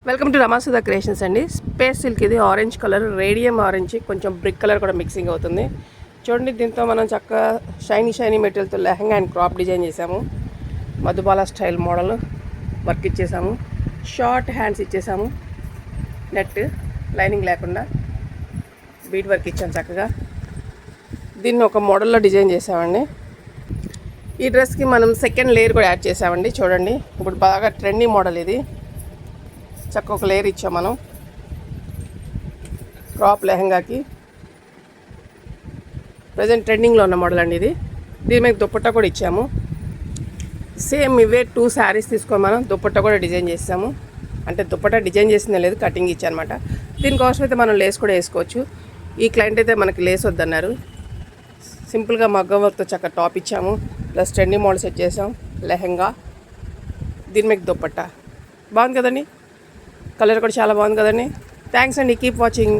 Welcome to Ramasudha creations అండి. Space silk ఇది orange colour, radium orange, కొంచెం బ్రిక్ కలర్ కూడా మిక్సింగ్ అవుతుంది. చూడండి, దీంతో మనం చక్కగా షైనీ మెటీరియల్తో లెహంగా అండ్ క్రాప్ డిజైన్ చేసాము. మధుబాల స్టైల్ మోడల్ వర్క్ ఇచ్చేసాము. షార్ట్ హ్యాండ్స్ ఇచ్చేసాము. నెట్ లైనింగ్ లేకుండా బీట్ వర్క్ ఇచ్చాము చక్కగా. దీన్ని ఒక మోడల్లో డిజైన్ చేసామండి. ఈ డ్రెస్కి మనం సెకండ్ లేయర్ కూడా యాడ్ చేసామండి. చూడండి, ఇప్పుడు బాగా ట్రెండింగ్ మోడల్ ఇది. చక్క ఒక లేయర్ ఇచ్చాం మనం క్రాప్ లెహంగాకి. ప్రజెంట్ ట్రెండింగ్లో ఉన్న మోడల్ అండి ఇది. దీని మీద దుపట్టా కూడా ఇచ్చాము. సేమ్ ఇవే 2 శారీస్ తీసుకొని మనం దుపట్టా కూడా డిజైన్ చేసాము. అంటే దుపట్టా డిజైన్ చేసిందే లేదు, కటింగ్ ఇచ్చానమాట. దీనికోసం అయితే మనం లేస్ కూడా వేసుకోవచ్చు. ఈ క్లయింట్ అయితే మనకి లేస్ వద్దన్నారు. సింపుల్గా మగ్గం వర్క్తో చక్క టాప్ ఇచ్చాము. ప్లస్ ట్రెండింగ్ మోడల్ సెట్ చేసాం. లెహంగా, దీని మీద దుపట్టా బాగుంది కదండి. కలర్ కూడా చాలా బాగుంది కదండి. థ్యాంక్స్ అండి. Keep watching.